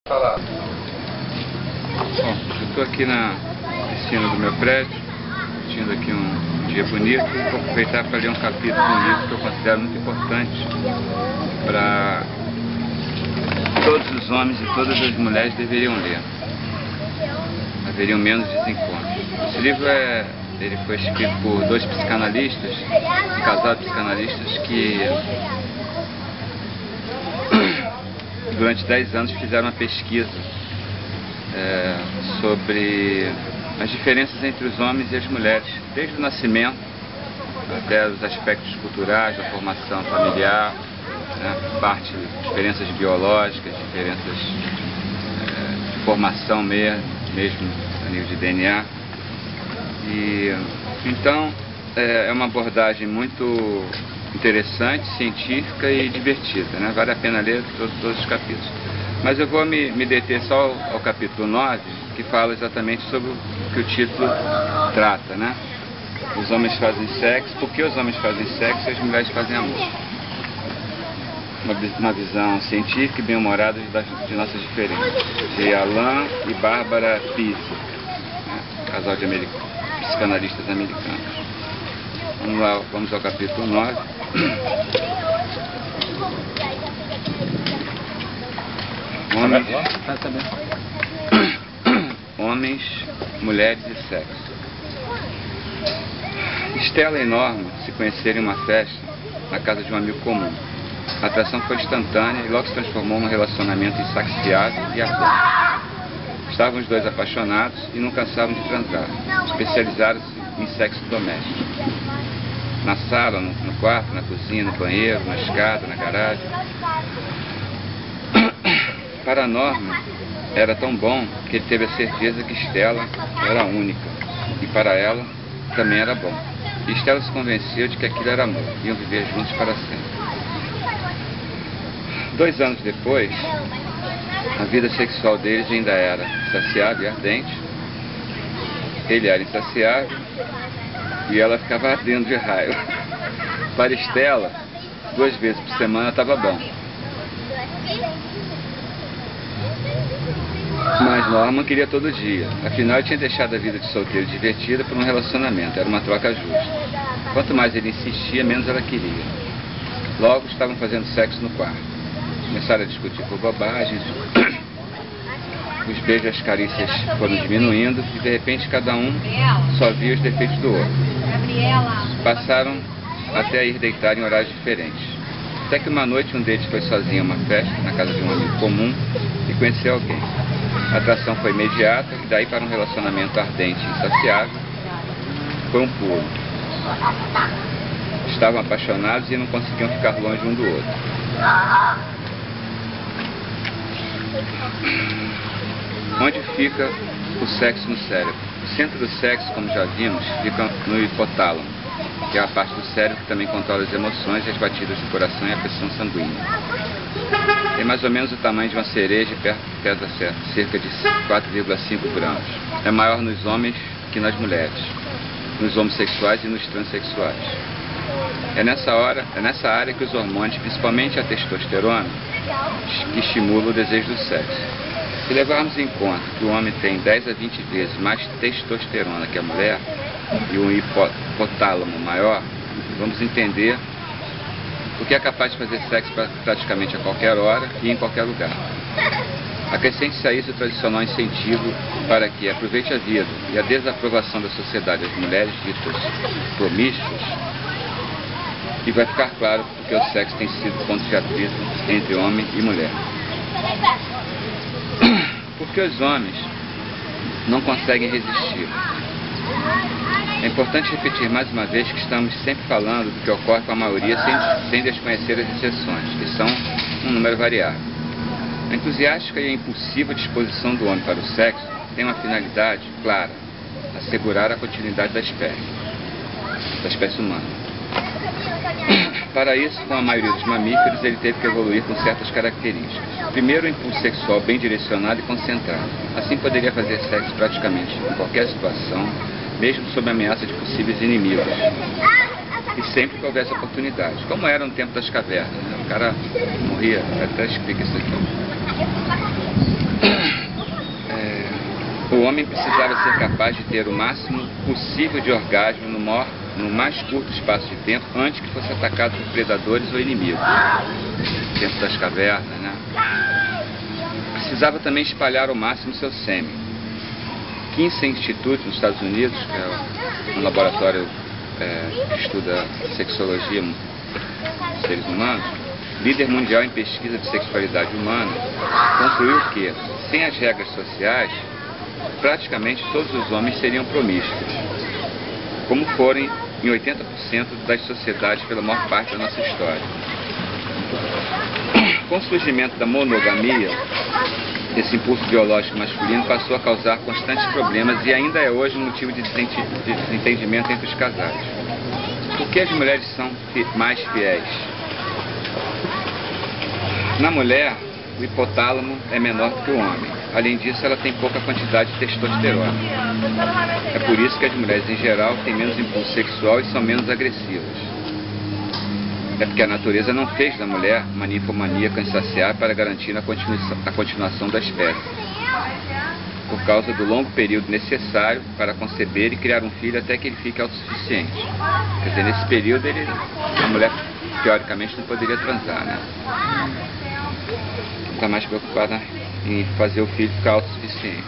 Bom, eu estou aqui na piscina do meu prédio, curtindo aqui um dia bonito, e vou aproveitar para ler um capítulo de um livro que eu considero muito importante para todos os homens e todas as mulheres deveriam ler. Haveriam menos desencontros. Esse livro ele foi escrito por dois psicanalistas, um casal de psicanalistas que durante 10 anos fizeram uma pesquisa sobre as diferenças entre os homens e as mulheres, desde o nascimento até os aspectos culturais, da formação familiar, diferenças biológicas, diferenças de formação mesmo a nível de DNA. E então é uma abordagem muito interessante, científica e divertida, né? Vale a pena ler todos os capítulos. Mas eu vou me deter só ao capítulo 9, que fala exatamente sobre o que o título trata, né? Os homens fazem sexo, por que os homens fazem sexo e as mulheres fazem amor? Uma visão científica e bem-humorada de nossas diferenças, de Alan e Barbara Pise, né? Casal de psicanalistas americanos. Vamos lá, vamos ao capítulo 9. Homens, mulheres e sexo. Stella e Norma se conheceram em uma festa na casa de um amigo comum. A atração foi instantânea e logo se transformou num relacionamento insaciável e ardente. Estavam os dois apaixonados e não cansavam de transar. Especializaram-se em sexo doméstico. Na sala, no quarto, na cozinha, no banheiro, na escada, na garagem. Para Norma, era tão bom que ele teve a certeza que Stella era a única. E para ela, também era bom. E Stella se convenceu de que aquilo era amor. Iam viver juntos para sempre. 2 anos depois, a vida sexual deles ainda era insaciável e ardente. Ele era insaciável e ela ficava ardendo de raiva. Para Stella, 2 vezes por semana estava bom. Mas Norman queria todo dia. Afinal, ele tinha deixado a vida de solteiro divertida por um relacionamento. Era uma troca justa. Quanto mais ele insistia, menos ela queria. Logo, estavam fazendo sexo no quarto. Começaram a discutir por bobagens. Os beijos e as carícias foram diminuindo e de repente cada um só via os defeitos do outro. Passaram até a ir deitar em horários diferentes. Até que uma noite um deles foi sozinho a uma festa na casa de um amigo comum e conheceu alguém. A atração foi imediata e daí para um relacionamento ardente e insaciável foi um pulo. Estavam apaixonados e não conseguiam ficar longe um do outro. Onde fica o sexo no cérebro? O centro do sexo, como já vimos, fica no hipotálamo, que é a parte do cérebro que também controla as emoções e as batidas do coração e a pressão sanguínea. Tem mais ou menos o tamanho de uma cereja e pesa cerca de 4,5 gramas. É maior nos homens que nas mulheres, nos homossexuais e nos transexuais. É nessa área que os hormônios, principalmente a testosterona, que estimulam o desejo do sexo. Se levarmos em conta que o homem tem 10 a 20 vezes mais testosterona que a mulher e um hipotálamo maior, vamos entender o que é capaz de fazer sexo praticamente a qualquer hora e em qualquer lugar. Acrescente-se a isso o tradicional incentivo para que aproveite a vida e a desaprovação da sociedade às mulheres ditas promíscuas, e vai ficar claro porque o sexo tem sido ponto de atrito entre homem e mulher. Porque os homens não conseguem resistir. É importante repetir mais uma vez que estamos sempre falando do que ocorre com a maioria sem desconhecer as exceções, que são um número variável. A entusiástica e a impulsiva disposição do homem para o sexo tem uma finalidade clara: assegurar a continuidade da espécie humana. Para isso, com a maioria dos mamíferos, ele teve que evoluir com certas características. Primeiro, o impulso sexual bem direcionado e concentrado. Assim poderia fazer sexo praticamente em qualquer situação, mesmo sob a ameaça de possíveis inimigos. E sempre que houvesse oportunidade, como era no tempo das cavernas, né? O cara morria, até explica isso aqui. homem precisava ser capaz de ter o máximo possível de orgasmo no mais curto espaço de tempo antes que fosse atacado por predadores ou inimigos, dentro das cavernas, né? Precisava também espalhar ao máximo seu sêmen. Kinsey Institute, nos Estados Unidos, que é um laboratório que estuda sexologia dos seres humanos, líder mundial em pesquisa de sexualidade humana, concluiu que, sem as regras sociais, praticamente todos os homens seriam promíscuos, como forem em 80% das sociedades pela maior parte da nossa história. Com o surgimento da monogamia, esse impulso biológico masculino passou a causar constantes problemas e ainda é hoje um motivo de desentendimento entre os casais. Por que as mulheres são mais fiéis? Na mulher, o hipotálamo é menor do que o homem. Além disso, ela tem pouca quantidade de testosterona. É por isso que as mulheres, em geral, têm menos impulso sexual e são menos agressivas. É porque a natureza não fez da mulher uma ninfomaníaca insaciável para garantir a continuação da espécie, por causa do longo período necessário para conceber e criar um filho até que ele fique autossuficiente. Quer dizer, nesse período a mulher, teoricamente, não poderia transar, né? Está mais preocupada em fazer o filho ficar autossuficiente.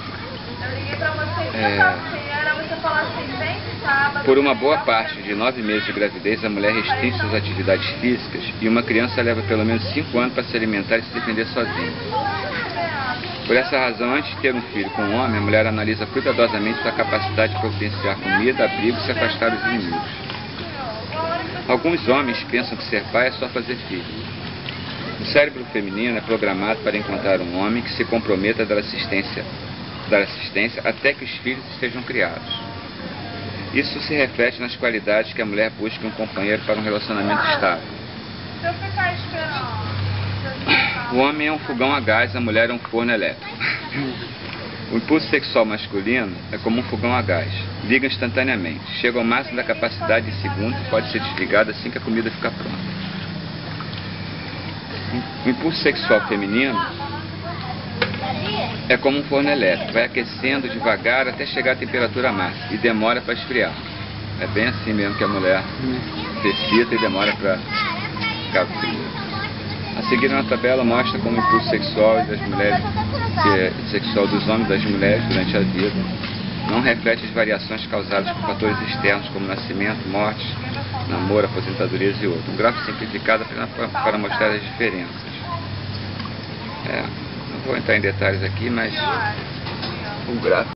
Por uma boa parte de 9 meses de gravidez, a mulher restringe suas atividades físicas e uma criança leva pelo menos 5 anos para se alimentar e se defender sozinha. Por essa razão, antes de ter um filho com um homem, a mulher analisa cuidadosamente sua capacidade de providenciar comida, abrigo e se afastar dos inimigos. Alguns homens pensam que ser pai é só fazer filhos. O cérebro feminino é programado para encontrar um homem que se comprometa a dar assistência até que os filhos estejam criados. Isso se reflete nas qualidades que a mulher busca em um companheiro para um relacionamento estável. O homem é um fogão a gás, a mulher é um forno elétrico. O impulso sexual masculino é como um fogão a gás. Liga instantaneamente, chega ao máximo da capacidade em segundos e pode ser desligado assim que a comida ficar pronta. O impulso sexual feminino é como um forno elétrico, vai aquecendo devagar até chegar à temperatura máxima e demora para esfriar. É bem assim mesmo que a mulher necessita e demora para ficar fria. A seguir na tabela mostra como o impulso sexual das mulheres, sexual dos homens e das mulheres durante a vida não reflete as variações causadas por fatores externos como nascimento, morte, namoro, aposentadorias e outros. Um gráfico simplificado apenas para mostrar as diferenças. Não vou entrar em detalhes aqui, mas o gráfico